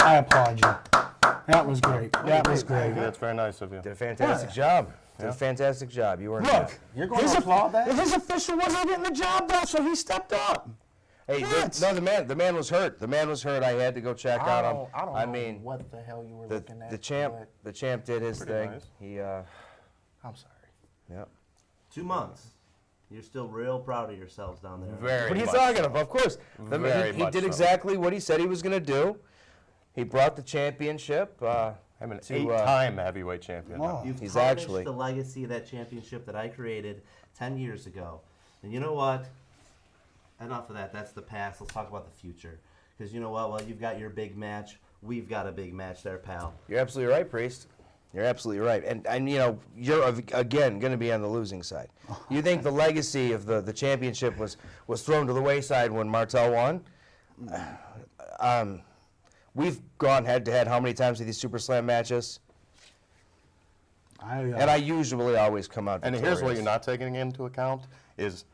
I applaud you. That was great. That was great. That's very nice of you. Did a fantastic job. Did a fantastic job. You weren't. Look, You're going to applaud that? his official wasn't getting the job done, so he stepped up. Hey, the man was hurt. The man was hurt. I had to go check out him. I don't know what the hell you were looking at. The champ did his thing. nice. He I'm sorry. yeah. 2 months. You're still real proud of yourselves down there. Very What are you much talking so. about? Of course. Very He much did so. exactly what he said he was going to do. He brought the championship. I'm an to, 8-time heavyweight champion. Oh. You've He's tarnished actually- the legacy of that championship that I created 10 years ago. And you know what? Enough of that. That's the past. Let's talk about the future. Because you know what? Well, you've got your big match. We've got a big match there, pal. You're absolutely right, Priest. You're absolutely right. And you know, you're again going to be on the losing side. You think the legacy of the championship was thrown to the wayside when Martel won? We've gone head to head how many times with these Super Slam matches? And I usually always come out And victorious. here's what you're not taking into account is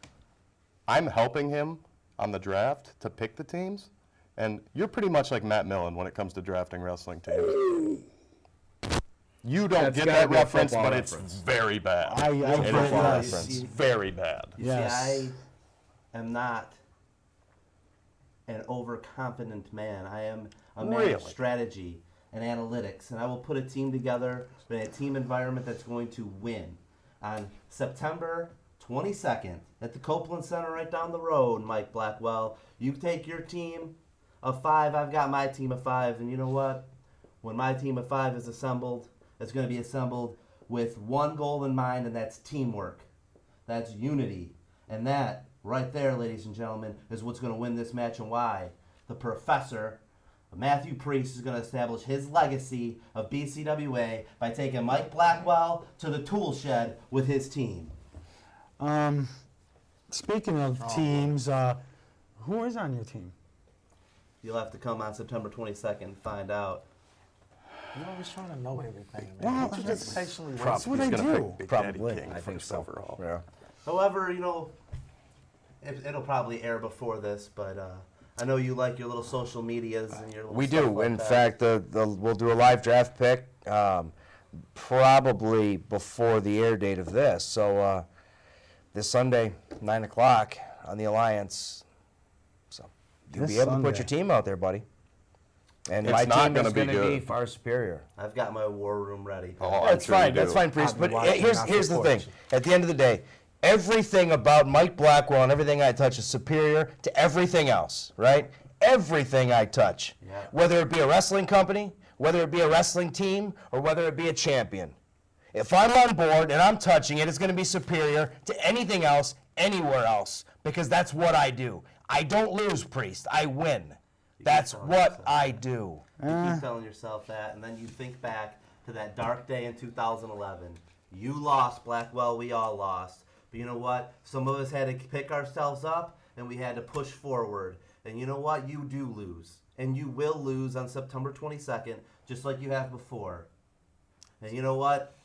I'm helping him on the draft to pick the teams, and you're pretty much like Matt Millen when it comes to drafting wrestling teams. You don't That's get gotta that be a reference, football but reference. it's very bad. I It get is that. It's very bad. You Yes. see, I am not an overconfident man. I am a man of Really? strategy and analytics, and I will put a team together in a team environment that's going to win. On September 22nd at the Copeland Center right down the road, Mike Blackwell, you take your team of 5, I've got my team of 5, and you know what? When my team of 5 is assembled, it's going to be assembled with one goal in mind, and that's teamwork. That's unity. And that, right there, ladies and gentlemen, is what's going to win this match and why. The professor, Matthew Priest, is going to establish his legacy of BCWA by taking Mike Blackwell to the tool shed with his team. Speaking of teams, who is on your team? You'll have to come on September 22nd and find out. You're always trying to know everything, man. Well, Can't you just patiently wait? That's what I He's gonna do. pick Big Daddy Probably. King I think first so. overall. Yeah. However, you know, it'll probably air before this, but I know you like your little social medias and your little We stuff do. like In that. fact, we'll do a live draft pick probably before the air date of this. So this Sunday, 9 o'clock on the Alliance. So you'll This be able to put Sunday. your team out there, buddy. And It's my not team gonna is be going to be good. far superior. I've got my war room ready. Oh, I'm That's sure you fine. That's do. fine, Priest. I'll But be watching, here's I'll the support thing. you. At the end of the day, everything about Mike Blackwell and everything I touch is superior to everything else, right? Everything I touch, Yeah. whether it be a wrestling company, whether it be a wrestling team, or whether it be a champion. If I'm on board and I'm touching it, it's going to be superior to anything else, anywhere else, because that's what I do. I don't lose, Priest. I win. That's telling what yourself I do. You keep telling yourself that, and then you think back to that dark day in 2011. You lost, Blackwell. We all lost. But you know what? Some of us had to pick ourselves up, and we had to push forward. And you know what? You do lose. And you will lose on September 22nd, just like you have before. And you know what?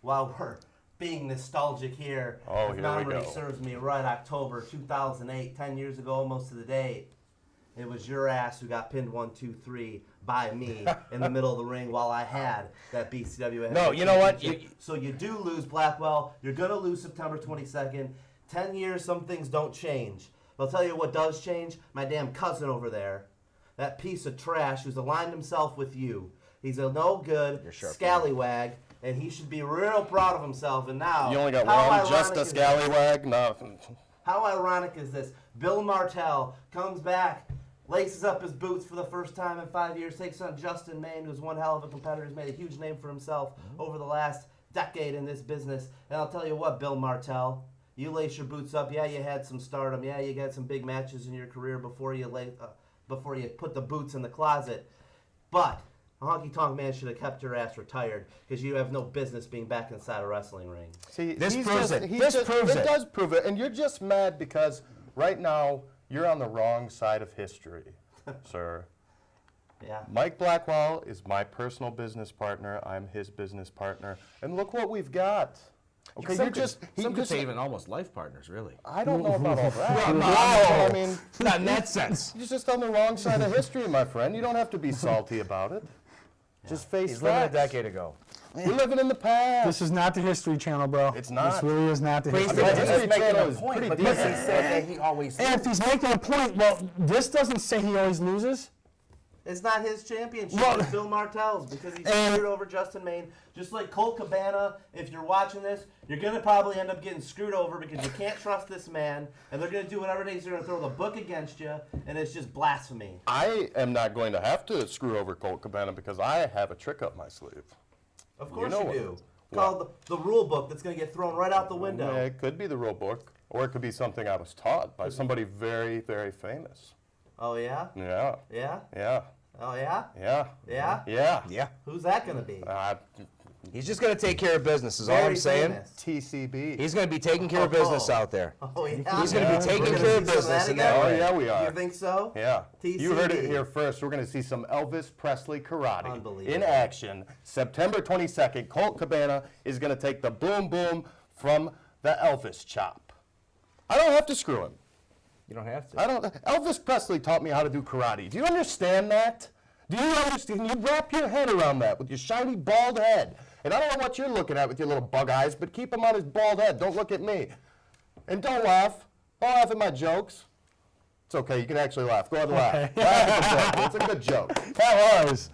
While we're being nostalgic here, Oh, if here we memory go. serves me right, October 2008, 10 years ago almost to the date, it was your ass who got pinned 1, 2, 3 by me in the middle of the ring while I had that BCWA. No, you know what? championship. So you do lose, Blackwell. You're going to lose September 22nd. 10 years, some things don't change. But I'll tell you what does change. My damn cousin over there, that piece of trash who's aligned himself with you. He's a no good sharp, scallywag, and he should be real proud of himself. And now, You only got how one, just ironic a is this? scallywag? No. How ironic is this? Bill Martel comes back, laces up his boots for the first time in 5 years, takes on Justin Maine, who's one hell of a competitor, who's made a huge name for himself over the last decade in this business. And I'll tell you what, Bill Martel, you lace your boots up. Yeah, you had some stardom. Yeah, you got some big matches in your career before you put the boots in the closet. But a honky-tonk man should have kept your ass retired because you have no business being back inside a wrestling ring. See, This he's proves just- it. he's This just- proves it. It does prove it, and you're just mad because right now you're on the wrong side of history, sir. Yeah. Mike Blackwell is my personal business partner. I'm his business partner, and look what we've got. Okay, Some you're just some could say even almost life partners, really. I don't know about all that. No, I mean, not in that sense. you're just on the wrong side of history, my friend. You don't have to be salty about it. Just face He's living a facts. decade ago. We're living in the past. This is not the History Channel, bro. It's not. This really is not the Please History don't. Channel. History making Channel a is point, pretty but he decent. said that he always And if he's making a point, well, this doesn't say he always loses. It's not his championship. Well- It's Bill Martel's because he And- screwed over Justin Maine. Just like Colt Cabana, if you're watching this, you're going to probably end up getting screwed over because you can't trust this man, and they're going to do whatever it is. They're going to throw the book against you, and it's just blasphemy. I am not going to have to screw over Colt Cabana because I have a trick up my sleeve. Of course know you what- do. It's called the rule book that's going to get thrown right out the window. Yeah, it could be the rule book, or it could be something I was taught by somebody very, very famous. Oh, yeah? Yeah, Yeah? yeah, Oh, yeah? yeah, Yeah? yeah. Yeah. Who's that going to be? He's just going to take care of business, is all I'm Very saying. famous. TCB. He's going to be taking care of business out there. Oh, yeah? He's going to be taking We're gonna care of see some business that in that again? Oh, way. yeah, we are. You think so? Yeah. You heard it TCB. here first. We're going to see some Elvis Presley karate Unbelievable. in action. September 22nd, Colt Cabana is going to take the boom boom from the Elvis chop. I don't have to screw him. You don't have to. I don't. Elvis Presley taught me how to do karate. Do you understand that? Do you understand? You wrap your head around that with your shiny bald head. And I don't know what you're looking at with your little bug eyes, but keep him on his bald head. Don't look at me. And don't laugh. Don't laugh at my jokes. It's okay. You can actually laugh. Go ahead and laugh. Okay. Laugh at the joke. It's a good joke. That was.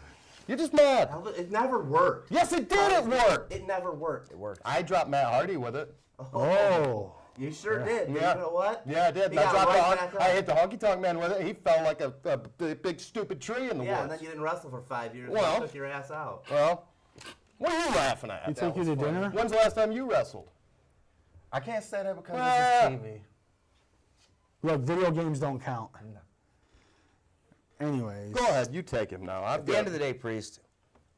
You're just mad. It never worked. Yes, it did. It worked. It never worked. It works. I dropped Matt Hardy with it. Oh. You sure did. But Yeah. You know what? Yeah, I did. He And I got dropped right the back honk- up. I hit the honky tonk man with it. He fell like a big stupid tree in the Yeah, and woods. then you didn't wrestle for 5 years. Well- and took your ass out. Well, what are you laughing at? He took you to dinner? When's the last time you wrestled? I can't say that because Well- this is TV. Look, video games don't count. Anyways. Go ahead, you take him now. At the end of the day, Priest,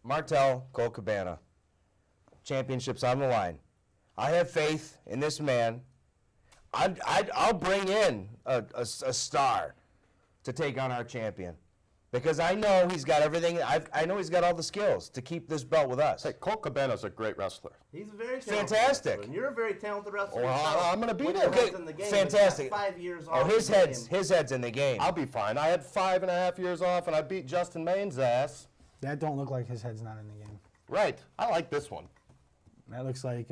Martel, Colt Cabana, championships on the line. I have faith in this man. I'll bring in a star to take on our champion because I know he's got everything. I know he's got all the skills to keep this belt with us. Hey, Colt Cabana's a great wrestler. He's a very talented Fantastic. wrestler, and you're a very talented wrestler. Well, yourself. I'm gonna beat When him. you're Okay, in the game, but you got fantastic. 5 years Oh, off his the head's game. in the game. I'll be fine. I had 5.5 years off, and I beat Justin Maine's ass. That don't look like his head's not in the game. Right. I like this one. That looks like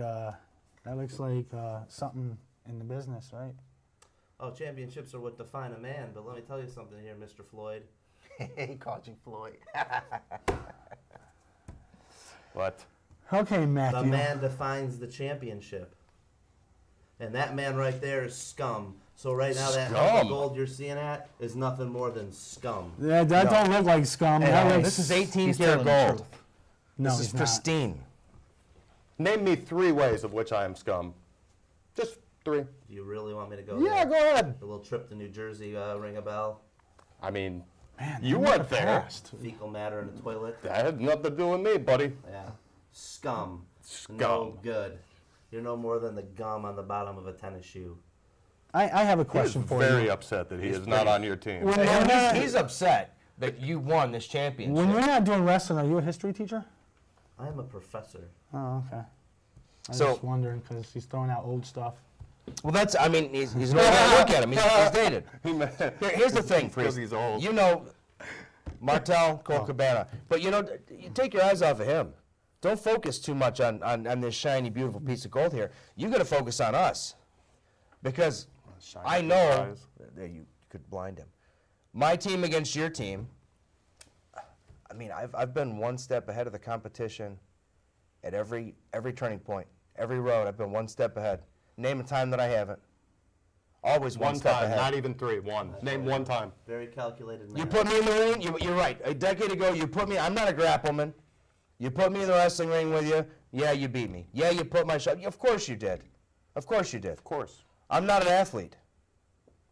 something in the business, right? Oh, championships are what define a man. But let me tell you something here, Mr. Floyd. He called you Floyd. What? Okay, Matthew. The man defines the championship. And that man right there is scum. So right now that hunk Scum? of gold you're seeing at is nothing more than scum. Yeah, that don't look like scum. Hey, That hey, looks, this is 18 He's karat telling the gold. truth. no, This is he's not. pristine. Name me 3 ways of which I am scum. Just 3. Do you really want me to go Yeah, there? go ahead. A little trip to New Jersey, ring a bell. I mean, Man, you look at weren't the there. past. Fecal matter in the toilet. That had nothing to do with me, buddy. Yeah. Scum. Scum. No good. You're no more than the gum on the bottom of a tennis shoe. I have a He's question for very you. upset that he is not on your team. When, Hey, you're not, he's upset that you won this championship. when you're not doing wrestling, are you a history teacher? I am a professor. Oh, okay. I was So- just wondering because he's throwing out old stuff. Well, that's, I mean, he's no way to look at him. He's dated. Here's the thing, Because Priest. he's old. You know, Martel, Colt Cabana. But, you know, you take your eyes off of him. Don't focus too much on this shiny, beautiful piece of gold here. You got to focus on us. Because Shiny I big know, eyes. there, you could blind him. My team against your team, I mean, I've been one step ahead of the competition at every turning point, every road. I've been one step ahead. Name a time that I haven't. Always one One step time, ahead. not even 3. One. Name one time. Very calculated man. You put me in the ring, you're right. A decade ago, you put me, I'm not a grappleman. You put me in the wrestling ring with you, yeah, you beat me. Yeah, you put my shot, of course you did. Of course you did. Of course. I'm not an athlete,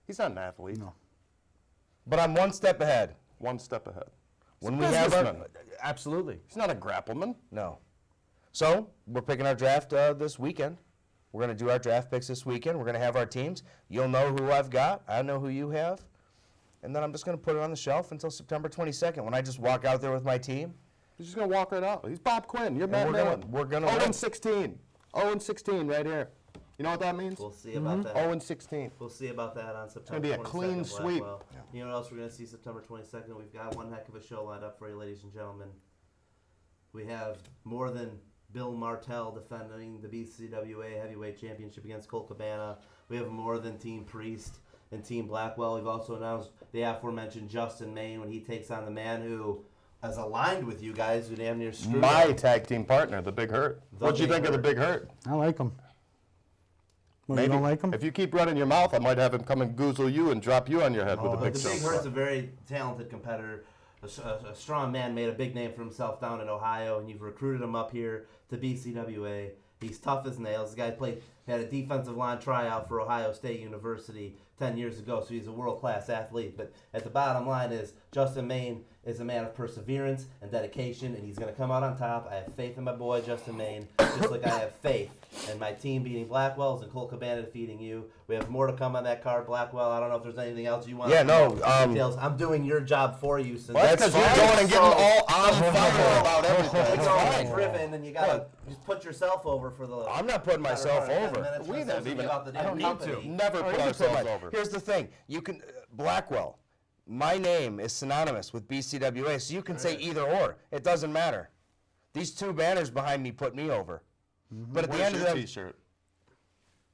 He's not an athlete. No. but I'm one step ahead. One step ahead. When He's a we have our, businessman. absolutely, He's not a grappleman. no. So, we're picking our draft this weekend. We're going to do our draft picks this weekend. We're going to have our teams. You'll know who I've got. I know who you have. And then I'm just going to put it on the shelf until September 22nd when I just walk out there with my team. He's just going to walk right out. He's Bob Quinn. You're Matt we're gonna- Millen. we're gonna 0 win. and 16. 0-16 right here. You know what that means? We'll see about that. 0-16. We'll see about that on September 22nd. gonna be a clean sweep. Blackwell. You know what else we're going to see September 22nd? We've got one heck of a show lined up for you, ladies and gentlemen. We have more than Bill Martel defending the BCWA Heavyweight Championship against Colt Cabana. We have more than Team Priest and Team Blackwell. We've also announced the aforementioned Justin Maine when he takes on the man who is aligned with you guys who damn near screwed My up. tag team partner, the Big Hurt. The What'd you Big think of the Hurt. Big Hurt? I like him. Well, Maybe. you don't like him? If you keep running your mouth, I might have him come and goozle you and drop you on your head with a But big the Big silver. Hurt's a very talented competitor, a strong man, made a big name for himself down in Ohio, and you've recruited him up here to BCWA. He's tough as nails. The guy had a defensive line tryout for Ohio State University 10 years ago, so he's a world-class athlete. But at the bottom line is Justin Maine is a man of perseverance and dedication, and he's going to come out on top. I have faith in my boy, Justin Maine, just like I have faith in my team beating Blackwell's and Colt Cabana defeating you. We have more to come on that card, Blackwell. I don't know if there's anything else you want Yeah, to no, details. I'm doing your job for you. Since Well, that's because you're going and getting all on fire about everything. it's all driven, and you gotta just put yourself over for the. I'm not putting myself over. We don't even. About the I don't damn need to. company. Never Oh, put you can ourselves put my- over. Here's the thing. You can Blackwell. My name is synonymous with BCWA, so you can say either or. It doesn't matter. These two banners behind me put me over. But at the Where's end of your the T-shirt?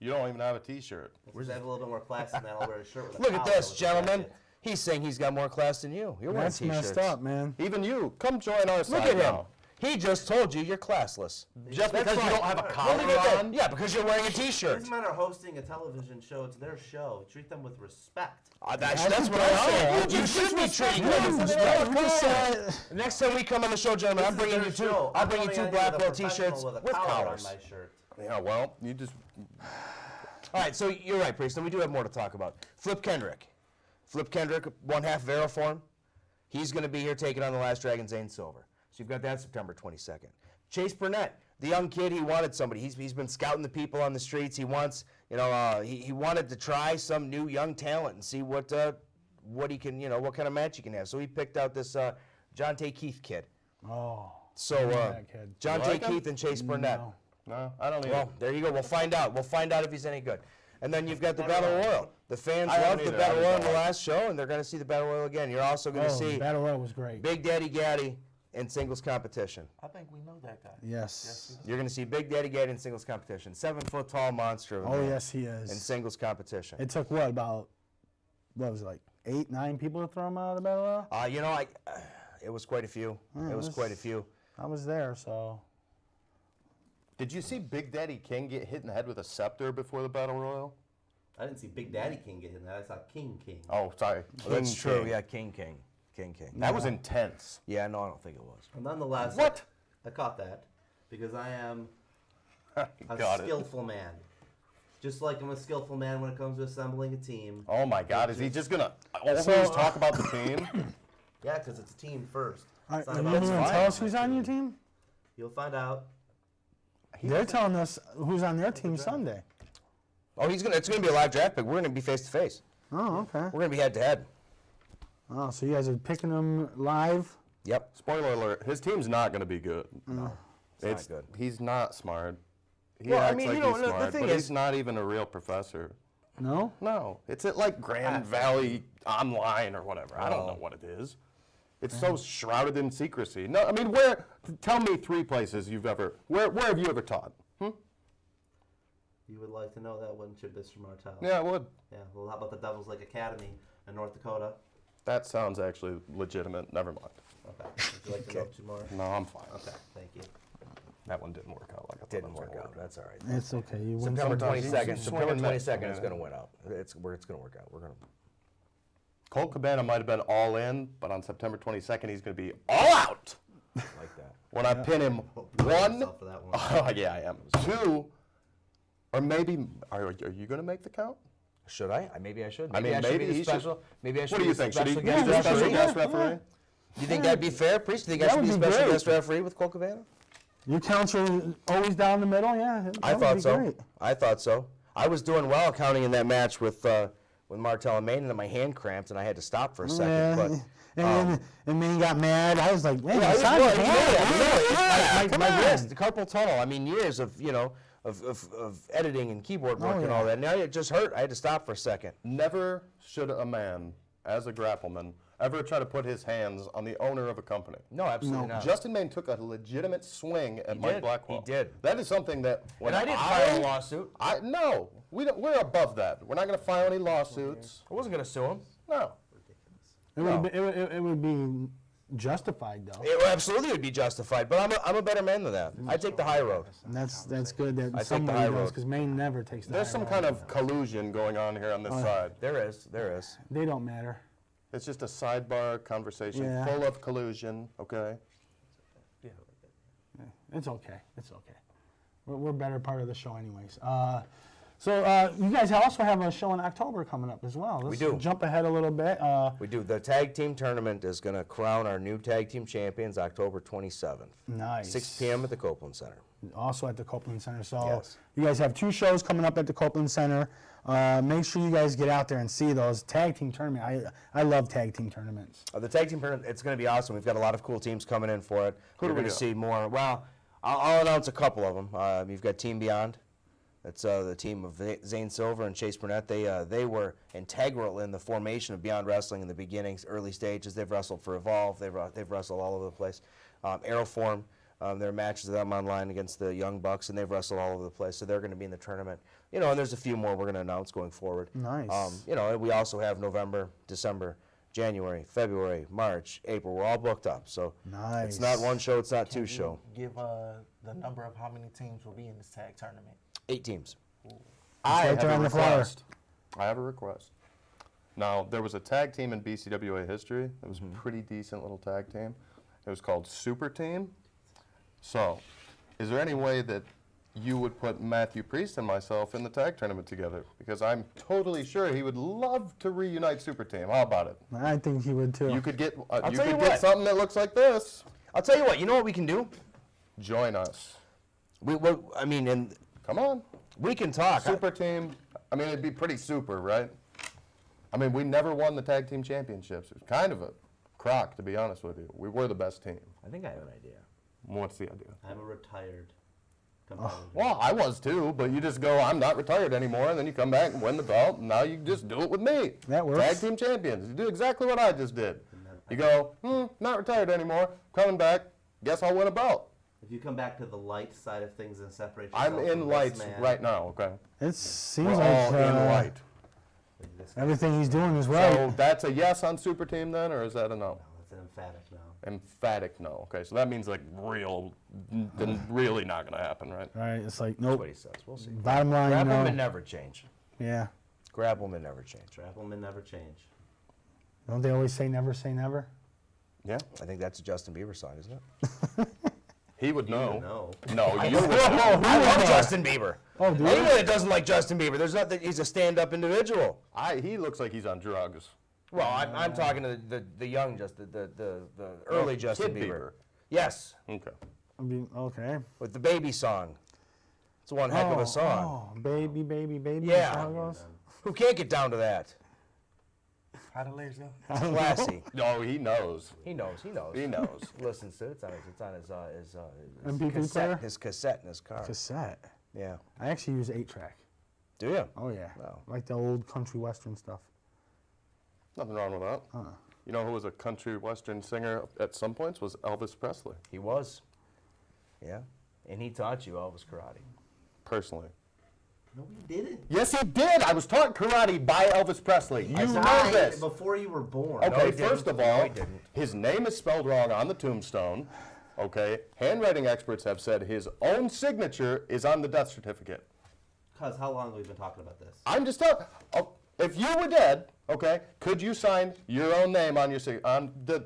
You don't even have a T-shirt. We're just have a little bit more class than that. I'll wear a shirt with a look at collar this, with a gentlemen. jacket. He's saying he's got more class than you. You're wearing That's T-shirts. messed up, man. Even you, come join our Look side at him. now. He just told you you're classless. Just That's because you fine. don't have a Well, collar look at that. on. Yeah, because you're wearing a T-shirt. These men are hosting a television show. It's their show. Treat them with respect. That's what I'm saying. You should be treating them with respect. We just said- Next time we come on the show, gentlemen, I'm bringing you two. I'll bring you two Blackwell T-shirts with collars. on my shirt. Yeah, well, you just. All right, so you're right, Priest, and we do have more to talk about. Flip Kendrick, one half Veriform. He's going to be here taking on the Last Dragon Zane Silver. So you've got that September 22nd. Chase Burnett, the young kid, he wanted somebody. He's been scouting the people on the streets. He wants, he wanted to try some new young talent and see what he can, what kind of match he can have. So he picked out this John Tay Keith kid. Oh. So that kid. John You Tay like him? Keith and Chase Burnett. No. No, I don't even. Well, there you go. We'll find out. We'll find out if he's any good. And then you've got the Battle Battle Royal. Royal. The fans I haven't loved the either. Battle I Royal in haven't the watched. last show, and they're going to see the Battle Royal again. You're also going to Oh, see Battle Royal was great. Big Daddy Gaddy in singles competition. I think we know that guy. Yes. You're going to see Big Daddy Gaddy in singles competition. 7-foot tall monster of a Oh, man yes, he in is. singles competition. It took what was it, like 8, 9 people to throw him out of the Battle Royal? It was quite a few. Yeah, It was quite a few. I was there, so. Did you see Big Daddy King get hit in the head with a scepter before the Battle Royal? I didn't see Big Daddy King get in that. I saw King. Oh, sorry. Well, that's King true. King. Yeah, King. That was intense. Yeah, no, I don't think it was. But nonetheless, What? I caught that because I am a Got it. skillful man. Just like I'm a skillful man when it comes to assembling a team. Oh my God, is he just gonna always talk about the team? Yeah, because it's a team first. Are It's you not going about to my tell us team. who's on your team? You'll find out. They're telling us who's on their team Sunday. Oh, it's going to be a live draft pick. We're going to be face to face. Oh, okay. We're going to be head to head. Oh, so you guys are picking them live? Yep. Spoiler alert: his team's not gonna be good. No, it's not good. He's not smart. He Well, I acts mean, like you know, he's the smart, thing but is- he's not even a real professor. No? No, it's at like Grand Valley Online or whatever. I don't know what it is. It's so shrouded in secrecy. No, I mean, tell me 3 places you've ever. Where have you ever taught? You would like to know that, wouldn't you, Mr. Martel? Yeah, I would. Yeah. Well, how about the Devil's Lake Academy in North Dakota? That sounds actually legitimate. Never mind. Okay. Would you like to know 2 more? No, I'm fine. Okay. Thank you. That one didn't work out like I thought. Didn't it was work gonna out. That's all right. It's okay. You win September sometimes. 22nd. September swing and miss. 22nd is Yeah. going to win out. It's going to work out. We're going to. Colt Cabana might have been all in, but on September 22nd, he's going to be all out. Like that. When I pin him, Prepare 1. yourself for that one. Oh, yeah, I am. 2, or maybe, are you going to make the count? Should I? Maybe I should. I mean, should maybe be the he should- special. Maybe I should. What do be you the think? Should he special be guest the special referee? guest referee? Do you think that'd be fair, Priest? Do you think I That should be would special be great. guest referee with Colt Cabana? Your counts are always down the middle, yeah. that I would thought be so. great. I thought so. I was doing well counting in that match with Martel and Maine, and then my hand cramped, and I had to stop for a second. Yeah, But and then he got mad. I was like, man, yeah, it's not his hand. my Come wrist, on. the carpal tunnel. I mean, years of of editing and keyboard work and all yeah. that. Now it just hurt. I had to stop for a second. Never should a man, as a grappleman, ever try to put his hands on the owner of a company. No, absolutely not. Justin Maine took a legitimate swing at Mike did. Blackwell. He did. That is something that when And I didn't file a lawsuit. No, we're above that. We're not going to file any lawsuits. I wasn't going to sue him. No. It would be justified though. It absolutely would be justified, but I'm a better man than that. I take the high road. And that's good that take the somebody high does, road. because Maine never takes the There's high some road. kind of collusion going on here on this side. There is. They don't matter. It's just a sidebar conversation Yeah. full of collusion, okay? It's okay. It's okay. We're better part of the show anyways. So you guys also have a show in October coming up as well. Let's do. jump ahead a little bit. We do. The tag team tournament is going to crown our new tag team champions October 27th. Nice. 6 p.m. at the Copeland Center. Also at the Copeland Center. So Yes. you guys have 2 shows coming up at the Copeland Center. Make sure you guys get out there and see those tag team tournament. I love tag team tournaments. The tag team tournament, it's going to be awesome. We've got a lot of cool teams coming in for it. Who do We're we going to got? see more. Well, I'll announce a couple of them. You've got Team Beyond. That's the team of Zane Silver and Chase Burnett. They were integral in the formation of Beyond Wrestling in the beginnings, early stages. They've wrestled for Evolve. They've wrestled all over the place. Aeroform, there are matches of them online against the Young Bucks, and they've wrestled all over the place. So they're going to be in the tournament. You know, and there's a few more we're going to announce going forward. Nice. You know, we also have November, December, January, February, March, April. We're all booked up. So it's not Nice. one show. It's not Can 2 show. Give the number of how many teams will be in this tag tournament. 8 teams. I right have there a on the flyer. request. I have a request. Now, there was a tag team in BCWA history. It was a pretty decent little tag team. It was called Super Team. So, is there any way that you would put Matthew Priest and myself in the tag tournament together? Because I'm totally sure he would love to reunite Super Team. How about it? I think he would too. You could get I'll you tell you could get what. something that looks like this. I'll tell you what. You know what we can do? Join us. I mean, and Come on. we can talk. Super Team. I mean, it'd be pretty super, right? I mean, we never won the tag team championships. It was kind of a crock, to be honest with you. We were the best team. I think I have an idea. What's the idea? I'm a retired competitor. Well, I was too, but you just go, I'm not retired anymore, and then you come back and win the belt, and now you just do it with me. That works. Tag team champions. You do exactly what I just did. You go, not retired anymore, coming back, guess I'll win a belt. If you come back to the light side of things and separate yourself I'm from in this lights man, right now, okay? It seems We're like all in light. this guy- everything he's doing is right. So that's a yes on Super Team then, or is that a no? No, that's an emphatic no. Emphatic no. Okay, so that means like then really not gonna happen, right? Right? It's like That's nope. what he says. We'll see. Bottom line, Grapplemen no. never change. Yeah. Grapplemen never change. Grapplemen never change. Don't they always say never say never? Yeah. I think that's a Justin Bieber song, isn't it? He would know. No. No, you would know. I love Justin Bieber. Oh, do you? Anyone that doesn't like Justin Bieber, there's nothing. He's a stand-up individual. He looks like he's on drugs. Well, I'm talking to the young Justin, the early Justin Kid Bieber. Yes, Okay. I mean, okay. with the baby song. It's one heck of a song. Oh, baby, baby, baby. Yeah. That's how it goes? Who can't get down to that? How the lyrics go? Classy. No, he knows. He knows. He knows. He knows. Listens to it. It's on his MP3 cassette. player? His cassette in his car. Cassette. Yeah. I actually use 8-track. Do you? Oh, yeah. Wow. Like the old country western stuff. Nothing wrong with that. You know who was a country western singer at some points was Elvis Presley, He was. Yeah. And he taught you Elvis karate. personally. No, we didn't. Yes, he did. I was taught karate by Elvis Presley. You know Died this. before you were born. Okay, he didn't. first of No, all, he didn't. his name is spelled wrong on the tombstone. Okay, handwriting experts have said his own signature is on the death certificate. Cuz how long have we been talking about this? I'm just telling. Oh, if you were dead, okay, could you sign your own name on your on the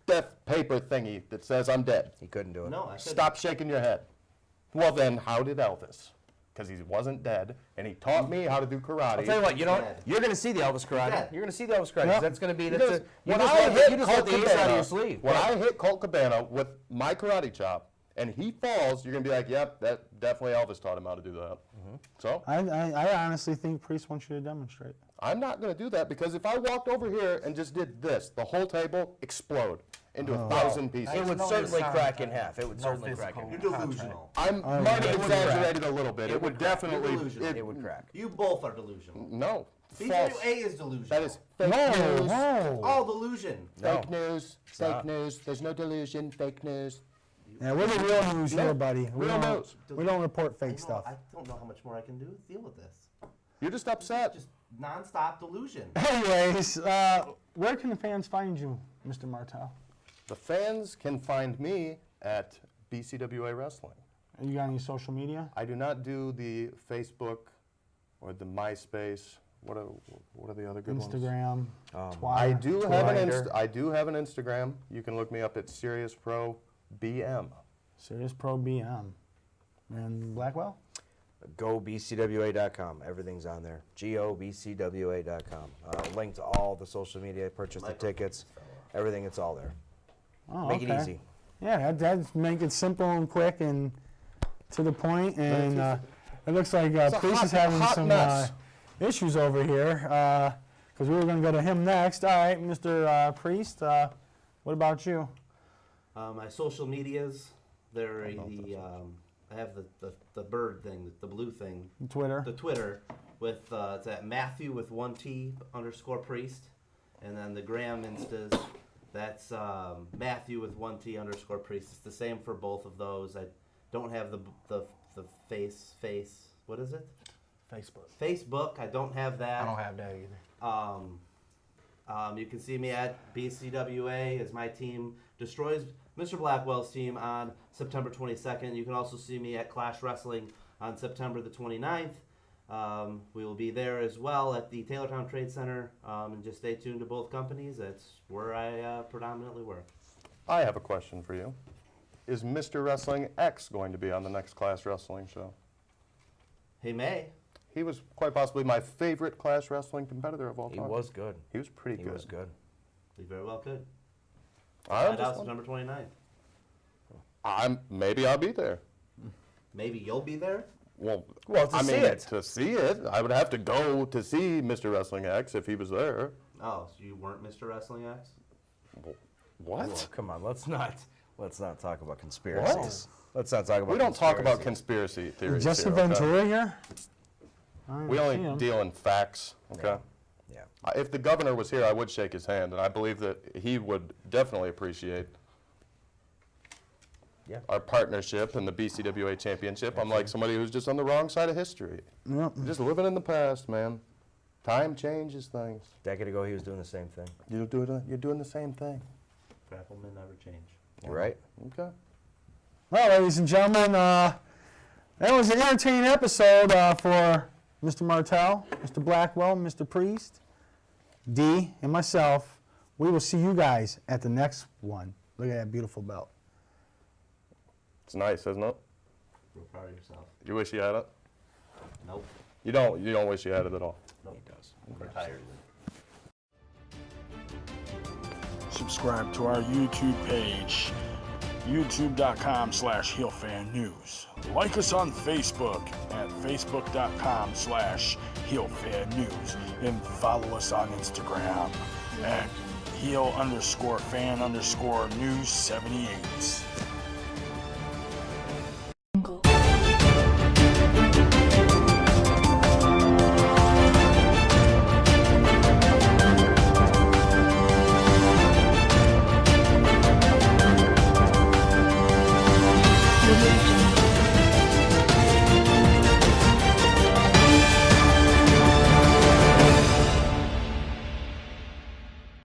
death paper thingy that says I'm dead? He couldn't do it. No, I couldn't. Stop shaking your head. Well, then, how did Elvis? Because he wasn't dead, and he taught me how to do karate. I'll tell you what, Dead. you're going to see the Elvis karate. Dead. You're going to see the Elvis karate. Yep. That's going to be, Because that's a, you when just I let the- hit you just let Colt the ace out of your Cabana, sleeve. when I hit Colt Cabana with my karate chop, and he falls, you're going to be like, yep, that definitely Elvis taught him how to do that. So I honestly think Priest wants you to demonstrate. I'm not going to do that, because if I walked over here and just did this, the whole table explode into 1,000 pieces. It would No, certainly it's crack not. in half. It would No certainly crack in physical. half. You're delusional. I might have It would exaggerated a little bit. It would You're definitely. delusional. It would crack. You both are delusional. No. False. BCWA is delusional. That is fake No, news. no. all delusion. Fake news. not. Fake news. There's no delusion. Fake news. Yeah, we're the real news No, here, buddy. real news. We don't report I fake know- stuff. I don't know how much more I can do. Deal with this. You're just upset. Just nonstop delusion. Anyways, where can the fans find you, Mr. Martel? The fans can find me at BCWA Wrestling. You got any social media? I do not do the Facebook or the MySpace. What are the other good ones? Instagram, Twitter. I do have Twitter. I do have an Instagram. You can look me up at Serious Pro BM. Serious Pro BM. And Blackwell? GoBCWA.com. Everything's on there. GoBCWA.com. Link to all the social media, purchase the tickets, everything, it's all there. Oh, Make okay. it easy. Yeah, that'd make it simple and quick and to the point. And it looks like Priest is having hot some mess. issues over here because we were going to go to him next. All right, Mr. Priest, what about you? My social medias, they're I have the bird thing, the blue thing, Twitter. the Twitter with it's at Matthew with 1T _ Priest, and then the Graham Instas, that's Matthew with 1T _ Priest. It's the same for both of those. I don't have the face. What is it? Facebook. Facebook. I don't have that. I don't have that either. You can see me at BCWA as my team destroys Mr. Blackwell's team on September 22nd. You can also see me at Clash Wrestling on September the 29th. We will be there as well at the Taylortown Trade Center. And just stay tuned to both companies. That's where I predominantly work. I have a question for you. Is Mr. Wrestling X going to be on the next Clash Wrestling show? He may. He was quite possibly my favorite Clash Wrestling competitor of all He time. was good. He was pretty He good. was good. He very well could. I'm Find just out wondering. September 29th. Maybe I'll be there. Maybe you'll be there. Well, To I see mean, it. to see it, I would have to go to see Mr. Wrestling X if he was there. Oh, so you weren't Mr. Wrestling X? What? Oh, come on, let's not talk about conspiracies. Let's not talk about. We don't talk about conspiracies. conspiracy theories Justin here, okay? Ventura here? We only deal in facts, okay? Yeah. If the governor was here, I would shake his hand, and I believe that he would definitely appreciate our partnership in the BCWA Championship. I'm like somebody who's just on the wrong side of history. Yep. Just living in the past, man. Time changes things. A decade ago, he was doing the same thing. You're doing the same thing. Grapplemen never change. You're right. Okay. Well, ladies and gentlemen, that was an entertaining episode for Mr. Martel, Mr. Blackwell, Mr. Priest, D, and myself. We will see you guys at the next one. Look at that beautiful belt. It's nice, isn't it? Real proud of yourself. You wish you had it? Nope. You don't wish you had it at all. Nope. He does. I'm retired. Subscribe to our YouTube page, youtube.com/HeelFanNews. Like us on Facebook at facebook.com/HeelFanNews. And follow us on Instagram at heel_fan_news 78.